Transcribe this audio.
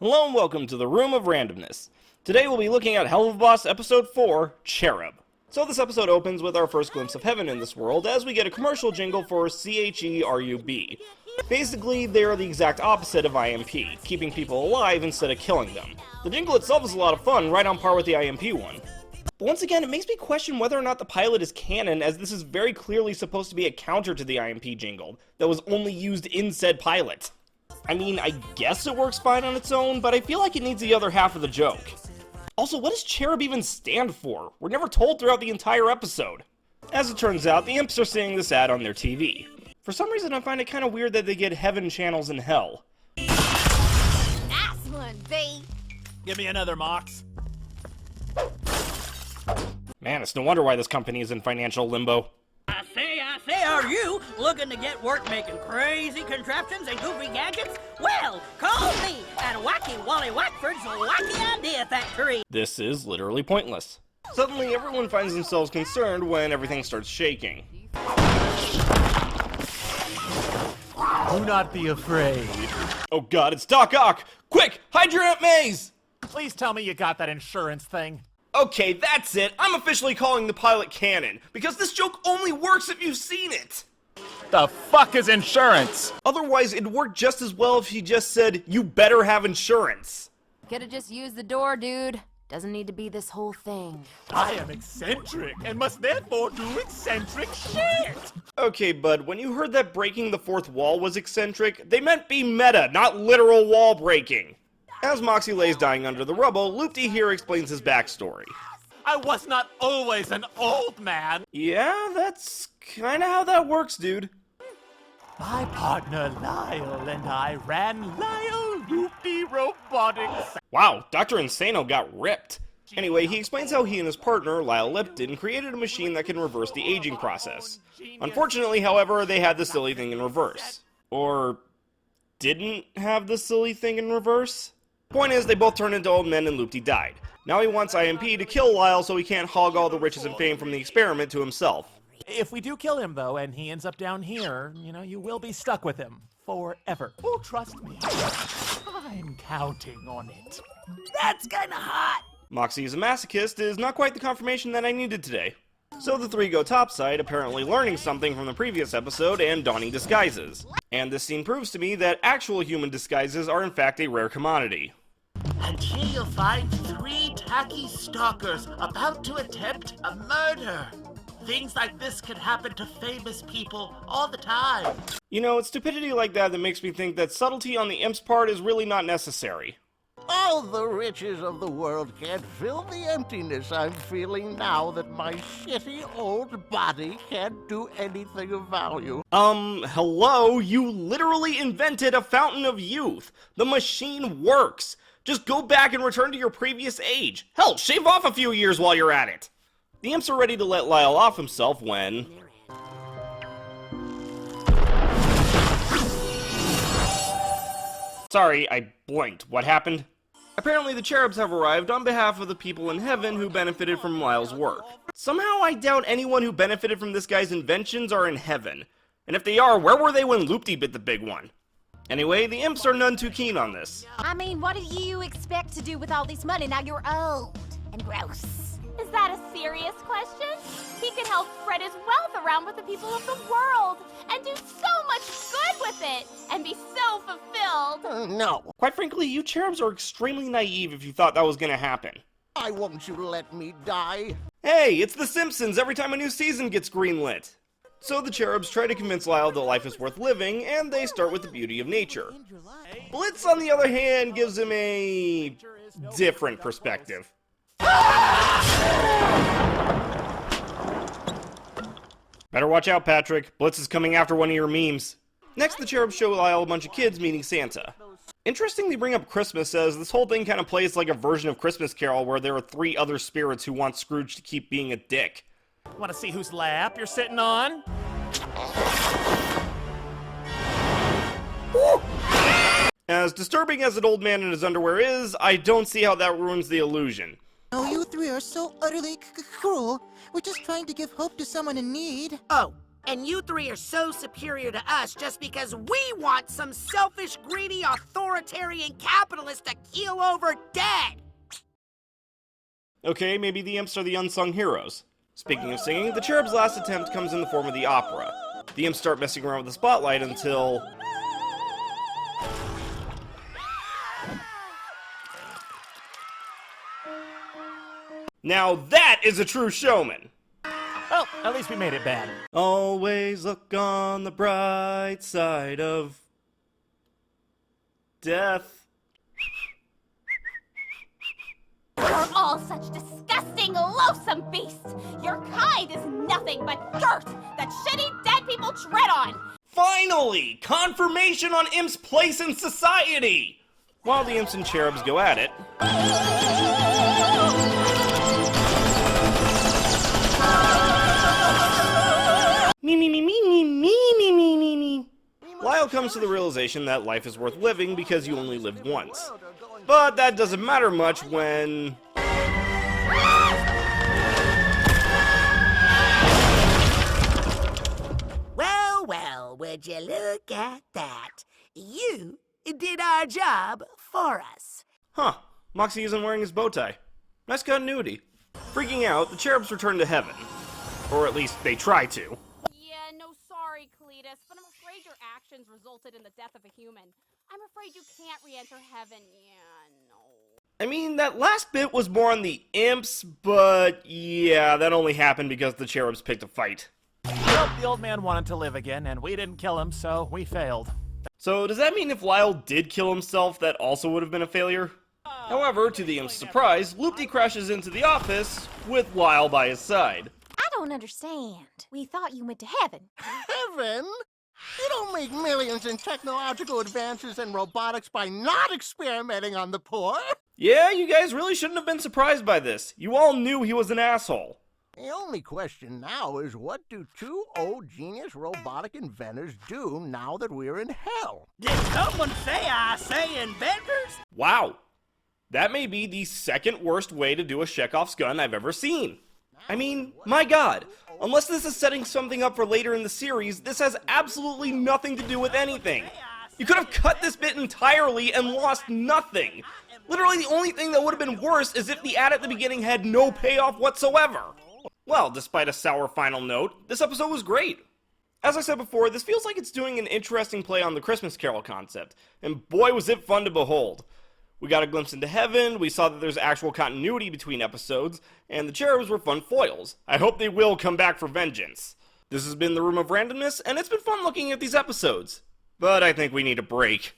Hello and welcome to the Room of Randomness. Today we'll be looking at Helluva Boss Episode 4, C.H.E.R.U.B. So this episode opens with our first glimpse of heaven in this world as we get a commercial jingle for C.H.E.R.U.B. Basically, they are the exact opposite of IMP, keeping people alive instead of killing them. The jingle itself is a lot of fun, right on par with the IMP one. But once again, it makes me question whether or not the pilot is canon, as this is very clearly supposed to be a counter to the IMP jingle that was only used in said pilot. I mean, I guess it works fine on its own, but I feel like it needs the other half of the joke. Also, what does C.H.E.R.U.B even stand for? We're never told throughout the entire episode. As it turns out, the imps are seeing this ad on their TV. For some reason, I find it kind of weird that they get heaven channels in hell. Nice one, B. Give me another, Mox. Man, it's no wonder why this company is in financial limbo. I say, are you looking to get work making crazy contraptions and goofy gadgets? Well, call me at Wacky Wally Wackford's Wacky Idea Factory. This is literally pointless. Suddenly, everyone finds themselves concerned when everything starts shaking. Do not be afraid. Oh god, it's Doc Ock! Quick, hide your Aunt May's! Please tell me you got that insurance thing. Okay, that's it. I'm officially calling the pilot canon, because this joke only works if you've seen it. The fuck is insurance? Otherwise, it'd work just as well if he just said, you better have insurance. Could've just used the door, dude. Doesn't need to be this whole thing. I am eccentric and must therefore do eccentric shit. Okay, bud, when you heard that breaking the fourth wall was eccentric, they meant be meta, not literal wall breaking. As Moxie lays dying under the rubble, Loopty here explains his backstory. I was not always an old man. Yeah, that's kinda how that works, dude. My partner Lyle and I ran Lyle Loopy Robotics. Wow, Dr. Insano got ripped. Anyway, he explains how he and his partner, Lyle Lipton, created a machine that can reverse the aging process. Unfortunately, however, they had the silly thing in reverse. Or didn't have the silly thing in reverse? Point is, they both turned into old men and Loopty died. Now he wants IMP to kill Lyle so he can't hog all the riches and fame from the experiment to himself. If we do kill him, though, and he ends up down here, you will be stuck with him. Forever. Oh, trust me. I'm counting on it. That's kinda hot. Moxie is a masochist is not quite the confirmation that I needed today. So the three go topside, apparently learning something from the previous episode and donning disguises. And this scene proves to me that actual human disguises are in fact a rare commodity. And here you'll find 3 tacky stalkers about to attempt a murder. Things like this can happen to famous people all the time. You know, it's stupidity like that that makes me think that subtlety on the imp's part is really not necessary. All the riches of the world can't fill the emptiness I'm feeling now that my shitty old body can't do anything of value. Hello? You literally invented a fountain of youth. The machine works. Just go back and return to your previous age. Hell, shave off a few years while you're at it. The imps are ready to let Lyle off himself when... Sorry, I blinked. What happened? Apparently the cherubs have arrived on behalf of the people in heaven who benefited from Lyle's work. Somehow I doubt anyone who benefited from this guy's inventions are in heaven. And if they are, where were they when Loopty bit the big one? Anyway, the imps are none too keen on this. I mean, what do you expect to do with all this money now you're old and gross? Is that a serious question? He could help spread his wealth around with the people of the world and do so much good with it and be so fulfilled. No, Quite frankly, you cherubs are extremely naive if you thought that was gonna happen. I want you to let me die. Hey, it's The Simpsons every time a new season gets greenlit. So the cherubs try to convince Lyle that life is worth living, and they start with the beauty of nature. Blitz, on the other hand, gives him a different perspective. Better watch out, Patrick. Blitz is coming after one of your memes. Next, the cherubs show Lyle a bunch of kids meeting Santa. Interesting they bring up Christmas, as this whole thing kind of plays like a version of Christmas Carol where there are 3 other spirits who want Scrooge to keep being a dick. Want to see whose lap you're sitting on? Woo! As disturbing as an old man in his underwear is, I don't see how that ruins the illusion. Oh, you 3 are so utterly cruel. We're just trying to give hope to someone in need. Oh, And you three are so superior to us just because we want some selfish, greedy, authoritarian capitalist to keel over dead. Okay, maybe the imps are the unsung heroes. Speaking of singing, the cherub's last attempt comes in the form of the opera. The imps start messing around with the spotlight until... Now that is a true showman! Well, at least we made it bad. Always look on the bright side of... death. You're all such disgusting, loathsome beasts! Your kind is nothing but dirt that shitty dead people tread on! Finally! Confirmation on Imp's place in society! While the Imps and Cherubs go at it... Me. Lyle comes to the realization that life is worth living because you only live once. But that doesn't matter much when... Well, would you look at that? You did our job for us. Huh. Moxie isn't wearing his bow tie. Nice continuity. Freaking out, the Cherubs return to heaven. Or at least, they try to. Yeah, no sorry, Cletus, but I'm afraid your actions resulted in the death of a human. I'm afraid you can't re-enter heaven. Yeah, no. I mean, that last bit was more on the Imps, but yeah, that only happened because the Cherubs picked a fight. Well, the old man wanted to live again, and we didn't kill him, so we failed. So does that mean if Lyle did kill himself, that also would have been a failure? However, to the Imp's surprise, Loopty crashes into the office with Lyle by his side. I don't understand. We thought you went to heaven. Heaven? You don't make millions in technological advances and robotics by not experimenting on the poor. Yeah, you guys really shouldn't have been surprised by this. You all knew he was an asshole. The only question now is, what do two old genius robotic inventors do now that we're in hell? Did someone say I say inventors? Wow. That may be the second worst way to do a Chekhov's gun I've ever seen. I mean, my god. Unless this is setting something up for later in the series, this has absolutely nothing to do with anything. You could have cut this bit entirely and lost nothing. Literally the only thing that would have been worse is if the ad at the beginning had no payoff whatsoever. Well, despite a sour final note, this episode was great. As I said before, this feels like it's doing an interesting play on the Christmas Carol concept, and boy was it fun to behold. We got a glimpse into heaven, we saw that there's actual continuity between episodes, and the cherubs were fun foils. I hope they will come back for vengeance. This has been the Room of Randomness, and it's been fun looking at these episodes. But I think we need a break.